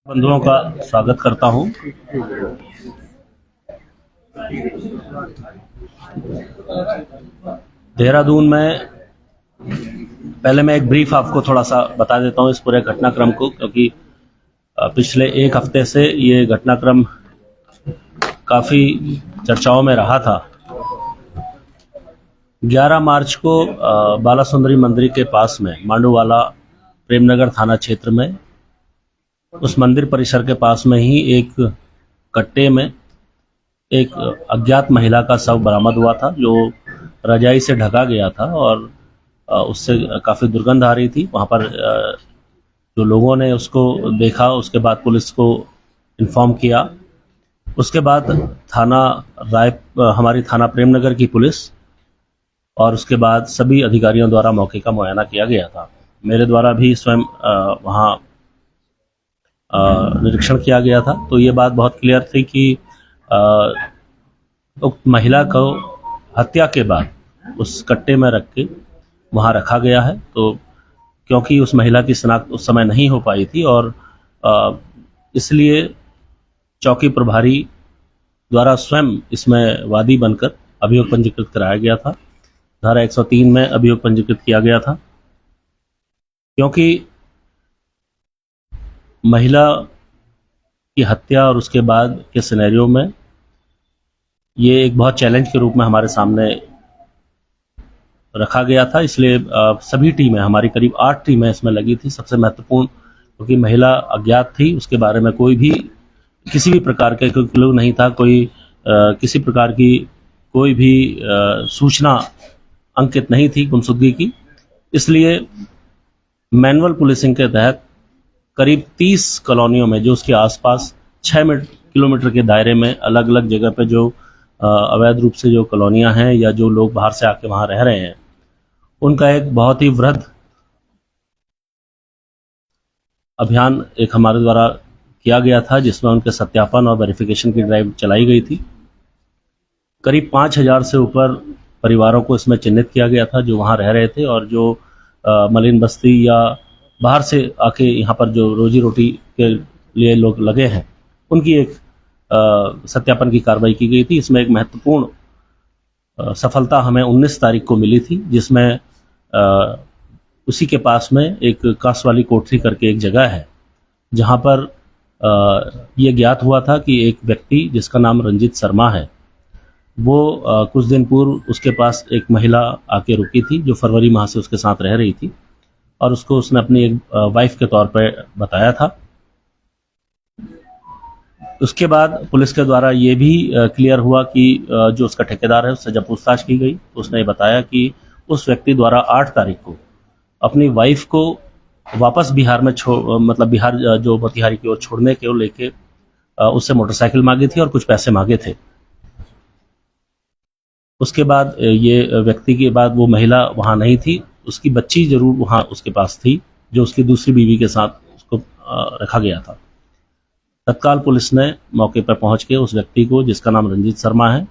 बंधुओं का स्वागत करता हूं। देहरादून में पहले मैं एक ब्रीफ आपको थोड़ा सा बता देता हूं इस पूरे घटनाक्रम को, क्योंकि पिछले एक हफ्ते से ये घटनाक्रम काफ़ी चर्चाओं में रहा था। 11 मार्च को बालासुंदरी मंदिर के पास में मांडूवाला प्रेमनगर थाना क्षेत्र में उस मंदिर परिसर के पास में ही एक कट्टे में एक अज्ञात महिला का शव बरामद हुआ था, जो रजाई से ढका गया था और उससे काफ़ी दुर्गंध आ रही थी। वहाँ पर जो लोगों ने उसको देखा, उसके बाद पुलिस को इन्फॉर्म किया। उसके बाद हमारी थाना प्रेमनगर की पुलिस और उसके बाद सभी अधिकारियों द्वारा मौके का मुआयना किया गया था। मेरे द्वारा भी स्वयं वहाँ निरीक्षण किया गया था। तो ये बात बहुत क्लियर थी कि उक्त महिला को हत्या के बाद उस कट्टे में रख के वहाँ रखा गया है। तो क्योंकि उस महिला की शिनाख्त उस समय नहीं हो पाई थी और इसलिए चौकी प्रभारी द्वारा स्वयं इसमें वादी बनकर अभियोग पंजीकृत कराया गया था। धारा 103 में अभियोग पंजीकृत किया गया था, क्योंकि महिला की हत्या और उसके बाद के सिनेरियो में ये एक बहुत चैलेंज के रूप में हमारे सामने रखा गया था। इसलिए सभी टीमें, हमारी करीब 8 टीमें इसमें लगी थी। सबसे महत्वपूर्ण, क्योंकि महिला अज्ञात थी, उसके बारे में कोई भी किसी भी प्रकार का कोई क्लू नहीं था, किसी प्रकार की कोई भी सूचना अंकित नहीं थी गुमशुदगी की। इसलिए मैनुअल पुलिसिंग के तहत करीब 30 कॉलोनियों में, जो उसके आसपास 6 किलोमीटर के दायरे में अलग अलग जगह पे जो अवैध रूप से जो कॉलोनियां हैं या जो लोग बाहर से आके वहां रह रहे हैं, उनका एक बहुत ही वृहद अभियान एक हमारे द्वारा किया गया था, जिसमें उनके सत्यापन और वेरिफिकेशन की ड्राइव चलाई गई थी। करीब 5000 से ऊपर परिवारों को इसमें चिन्हित किया गया था, जो वहाँ रह रहे थे और जो मलिन बस्ती या बाहर से आके यहाँ पर जो रोजी रोटी के लिए लोग लगे हैं, उनकी एक सत्यापन की कार्रवाई की गई थी। इसमें एक महत्वपूर्ण सफलता हमें 19 तारीख को मिली थी, जिसमें उसी के पास में एक कांस वाली कोठरी करके एक जगह है, जहाँ पर ये ज्ञात हुआ था कि एक व्यक्ति जिसका नाम रंजीत शर्मा है, वो कुछ दिन पूर्व उसके पास एक महिला आके रुकी थी, जो फरवरी माह से उसके साथ रह रही थी और उसको उसने अपनी एक वाइफ के तौर पर बताया था। उसके बाद पुलिस के द्वारा ये भी क्लियर हुआ कि जो उसका ठेकेदार है, उससे जब पूछताछ की गई तो उसने बताया कि उस व्यक्ति द्वारा 8 तारीख को अपनी वाइफ को वापस बिहार में मतलब बिहार जो मोतिहारी की ओर छोड़ने के लेके उससे मोटरसाइकिल मांगी थी और कुछ पैसे मांगे थे। उसके बाद ये व्यक्ति के बाद वो महिला वहाँ नहीं थी, उसकी बच्ची जरूर वहाँ उसके पास थी, जो उसकी दूसरी बीवी के साथ उसको रखा गया था। तत्काल पुलिस ने मौके पर पहुंच के उस व्यक्ति को, जिसका नाम रंजीत शर्मा है,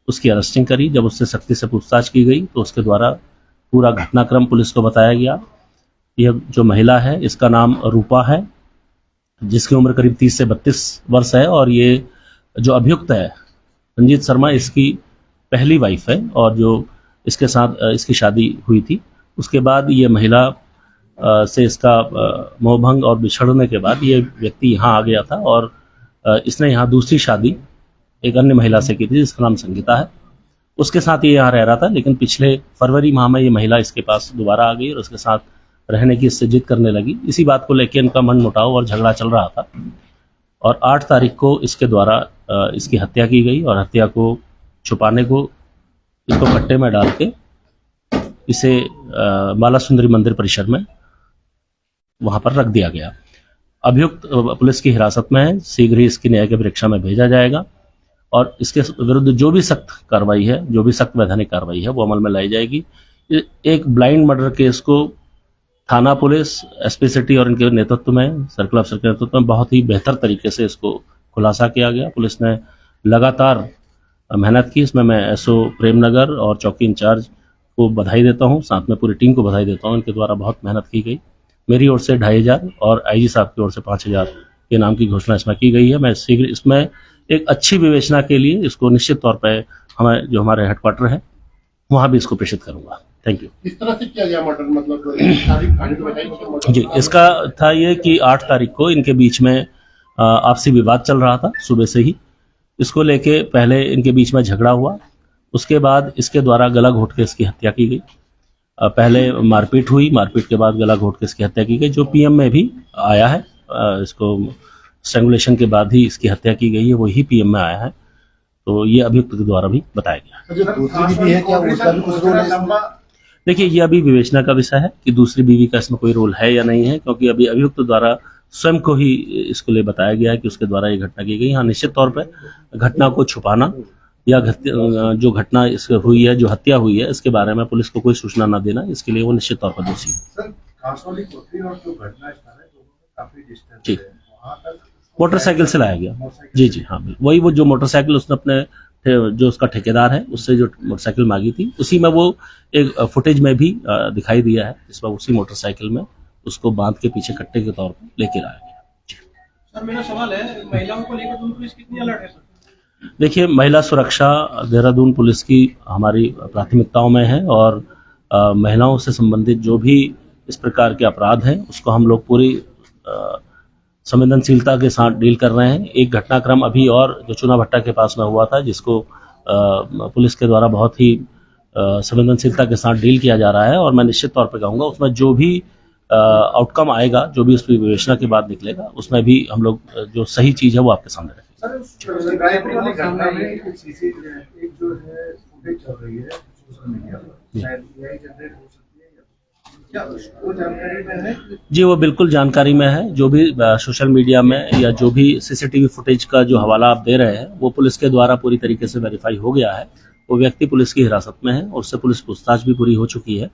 उसकी अरेस्टिंग करी। जब उससे सख्ती से पूछताछ की गई तो उसके द्वारा पूरा घटनाक्रम पुलिस को बताया गया। यह जो महिला है, इसका नाम रूपा है, जिसकी उम्र करीब 30 से 32 वर्ष है और ये जो अभियुक्त है रंजीत शर्मा, इसकी पहली वाइफ है और जो इसके साथ इसकी शादी हुई थी। उसके बाद ये महिला से इसका मोहभंग और बिछड़ने के बाद ये व्यक्ति यहाँ आ गया था और इसने यहाँ दूसरी शादी एक अन्य महिला से की थी, जिसका नाम संगीता है। उसके साथ ये यहाँ रह रहा था, लेकिन पिछले फरवरी माह में ये महिला इसके पास दोबारा आ गई और उसके साथ रहने की इससे जिद करने लगी। इसी बात को लेकर इनका मन मुटाव और झगड़ा चल रहा था और 8 तारीख को इसके द्वारा इसकी हत्या की गई और हत्या को छुपाने को इसको कट्टे में डाल के इसे बालासुंदरी मंदिर परिसर में वहां पर रख दिया गया। अभियुक्त पुलिस की हिरासत में है, शीघ्र ही इसकी न्यायिक परीक्षा में भेजा जाएगा और इसके विरुद्ध जो भी सख्त कार्रवाई है, जो भी सख्त वैधानिक कार्रवाई है, वो अमल में लाई जाएगी। एक ब्लाइंड मर्डर केस को थाना पुलिस, एसपी सिटी और इनके नेतृत्व में, सर्कल अफसर के नेतृत्व में बहुत ही बेहतर तरीके से इसको खुलासा किया गया। पुलिस ने लगातार मेहनत की। इसमें मैं एसओ प्रेमनगर और चौकी इंचार्ज को बधाई देता हूं, साथ में पूरी टीम को बधाई देता हूं। इनके द्वारा बहुत मेहनत की गई। मेरी ओर से 2500 और आईजी साहब की ओर से 5000 के नाम की घोषणा इसमें की गई है। मैं शीघ्र इसमें एक अच्छी विवेचना के लिए इसको निश्चित तौर पर हमारे हेडक्वार्टर है वहाँ भी इसको प्रेषित करूँगा। Thank you. इस तरह से किया गया मर्डर, मतलब तारीख जी, इसका था ये कि 8 तारीख को इनके बीच में आपसी विवाद चल रहा था सुबह से ही। इसको लेके पहले इनके बीच में झगड़ा हुआ, उसके बाद इसके द्वारा गला घोट के इसकी हत्या की गई। पहले मारपीट हुई, मारपीट के बाद गला घोट के इसकी हत्या की गई, जो पीएम में भी आया है। इसको स्ट्रैंगुलेशन के बाद ही इसकी हत्या की गई है, वही पीएम में आया है। तो ये अभियुक्त के द्वारा भी बताया गया। देखिए, ये अभी विवेचना का विषय है कि दूसरी बीवी का इसमें कोई रोल है या नहीं है, क्योंकि अभी अभियुक्त द्वारा स्वयं को ही इसके लिए बताया गया है कि उसके द्वारा ये घटना की गई। हाँ, निश्चित तौर पर घटना को छुपाना या जो घटना इससे हुई है, जो हत्या हुई है, इसके बारे में पुलिस को कोई सूचना न देना, इसके लिए वो निश्चित तौर पर दोषी है। जी, मोटरसाइकिल से लाया गया। जी जी हाँ, वही वो जो मोटरसाइकिल उसने अपने जो उसका ठेकेदार है उससे जो मोटरसाइकिल मांगी थी, उसी में वो एक फुटेज में भी दिखाई दिया है, जिसमें उसी मोटरसाइकिल में उसको बांध के पीछे कट्टे के तौर पर लेके लाया गया। सर, मेरा सवाल है, महिलाओं को लेकर देहरादून पुलिस कितनी अलर्ट है? देखिए, महिला सुरक्षा देहरादून पुलिस की हमारी प्राथमिकताओं में है और महिलाओं से संबंधित जो भी इस प्रकार के अपराध हैं उसको हम लोग पूरी संवेदनशीलता के साथ डील कर रहे हैं। एक घटनाक्रम अभी और जो चुना भट्टा के पास में हुआ था, जिसको पुलिस के द्वारा बहुत ही संवेदनशीलता के साथ डील किया जा रहा है, और मैं निश्चित तौर पर कहूँगा उसमें जो भी आउटकम आएगा, जो भी उसकी विवेचना के बाद निकलेगा, उसमें भी हम लोग जो सही चीज़ है वो आपके सामने रखेंगे। जी, वो बिल्कुल जानकारी में है। जो भी सोशल मीडिया में या जो भी सीसीटीवी फुटेज का जो हवाला आप दे रहे हैं, वो पुलिस के द्वारा पूरी तरीके से वेरीफाई हो गया है। वो व्यक्ति पुलिस की हिरासत में है और उससे पुलिस पूछताछ भी पूरी हो चुकी है।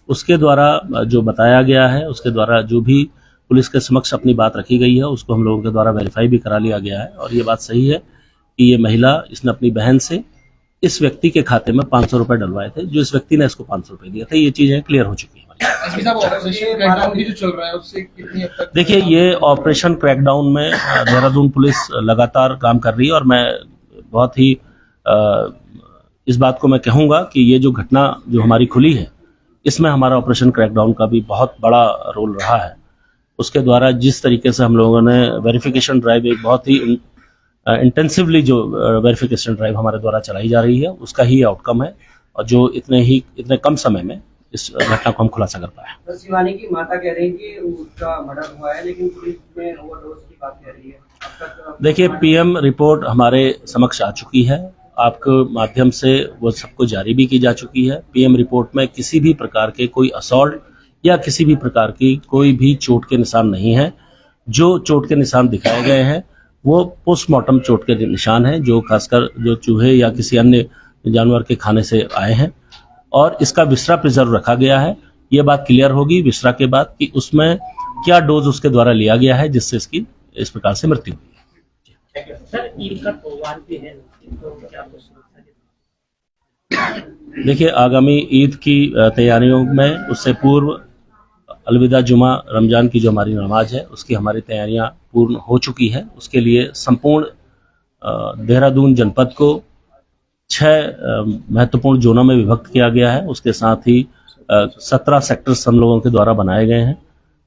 उसके द्वारा जो बताया गया है, उसके द्वारा जो भी पुलिस के समक्ष अपनी बात रखी गई है, उसको हम लोगों के द्वारा वेरीफाई भी करा लिया गया है। और ये बात सही है कि ये महिला, इसने अपनी बहन से इस व्यक्ति के खाते में 500 रुपए डलवाए थे, जो इस व्यक्ति ने इसको 500 रुपए दिए थे। ये चीजें क्लियर हो चुकी है। देखिए, ये ऑपरेशन क्रैकडाउन में देहरादून पुलिस लगातार काम कर रही है, और मैं बहुत ही इस बात को मैं कहूँगा कि ये जो घटना जो हमारी खुली है, इसमें हमारा ऑपरेशन क्रैकडाउन का भी बहुत बड़ा रोल रहा है। उसके द्वारा जिस तरीके से हम लोगों ने वेरिफिकेशन ड्राइव, एक बहुत ही इंटेंसिवली जो वेरिफिकेशन ड्राइव हमारे द्वारा चलाई जा रही है, उसका ही आउटकम है, और जो इतने कम समय में इस घटना को हम खुलासा कर पाए। शिवानी की माता कह रही है कि उसका मर्डर हुआ है, लेकिन पुलिस में ओवरडोज की बात कह रही है। देखिए, पीएम रिपोर्ट हमारे समक्ष आ चुकी है, आपके माध्यम से वो सबको जारी भी की जा चुकी है। पीएम रिपोर्ट में किसी भी प्रकार के कोई असॉल्ट या किसी भी प्रकार की कोई भी चोट के निशान नहीं है। जो चोट के निशान दिखाए गए हैं वो पोस्टमार्टम चोट के निशान हैं, जो खासकर जो चूहे या किसी अन्य जानवर के खाने से आए हैं, और इसका विसरा प्रिजर्व रखा गया है। ये बात क्लियर होगी विसरा के बाद कि उसमें क्या डोज उसके द्वारा लिया गया है जिससे इसकी इस प्रकार से मृत्यु हुई। देखिए, आगामी ईद की तैयारियों में उससे पूर्व अलविदा जुमा रमजान की जो हमारी नमाज है, उसकी हमारी तैयारियां पूर्ण हो चुकी है। उसके लिए संपूर्ण देहरादून जनपद को 6 महत्वपूर्ण जोनों में विभक्त किया गया है। उसके साथ ही 17 सेक्टर्स हम लोगों के द्वारा बनाए गए हैं,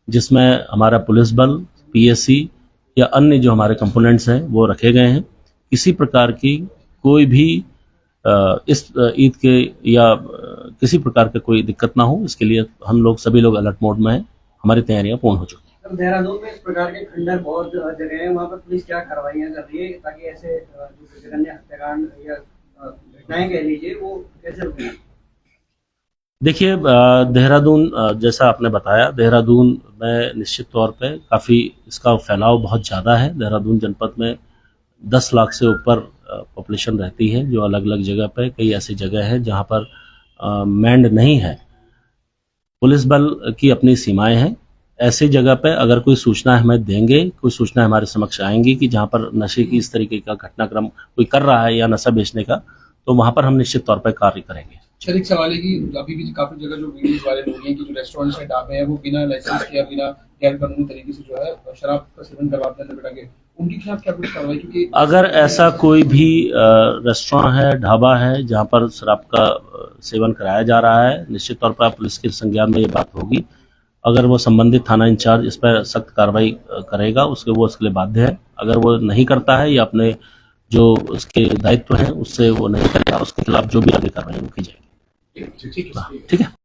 जिसमें हमारा पुलिस बल, पीएससी या अन्य जो हमारे कंपोनेंट्स हैं वो रखे गए हैं। किसी प्रकार की कोई भी इस ईद के या किसी प्रकार का कोई दिक्कत ना हो, इसके लिए हम लोग सभी लोग अलर्ट मोड में हैं। हमारी तैयारियां पूर्ण हो चुकी हैं। देहरादून में इस प्रकार के खंडर बहुत जगह हैं, वहाँ पर पुलिस क्या कार्रवाइयाँ कर रही है ताकि ऐसे जो जघन्य हत्याकांड या घटनाएं कह लीजिए वो कैसे रुकें? देखिए, देहरादून जैसा आपने बताया, देहरादून में निश्चित तौर पे काफ़ी इसका फैलाव बहुत ज़्यादा है। देहरादून जनपद में 10 लाख से ऊपर पॉपुलेशन रहती है, जो अलग अलग जगह पे कई ऐसी जगह है जहाँ पर मैंड नहीं है। पुलिस बल की अपनी सीमाएं हैं। ऐसी जगह पे अगर कोई सूचना हमें देंगे, कोई सूचना हमारे समक्ष आएंगी कि जहाँ पर नशे की इस तरीके का घटनाक्रम कोई कर रहा है या नशा बेचने का, तो वहाँ पर हम निश्चित तौर पर कार्य करेंगे। सर एक सवाल है कि अभी भी काफी जगह जो वीडियोस वायरल हो रही है कि जो रेस्टोरेंट्स हैं, ढाबे हैं, वो बिना लाइसेंस के या बिना गैर कानूनी तरीके से जो है शराब का सेवन करवाते हैं अंदर बैठा के, उनके खिलाफ क्या कुछ कार्रवाई? क्योंकि अगर ऐसा कोई भी रेस्टोरेंट है, ढाबा है जहां पर शराब का सेवन कराया जा रहा है, निश्चित तौर पर पुलिस के संज्ञान में ये बात होगी। अगर वो संबंधित थाना इंचार्ज इस पर सख्त कार्रवाई करेगा, वो उसके लिए बाध्य है। अगर वो नहीं करता है या अपने जो उसके दायित्व हैं उससे वो नहीं करेगा, उसके खिलाफ जो भी आगे कार्रवाई वो की जाएगी। ठीक है। ठीक है।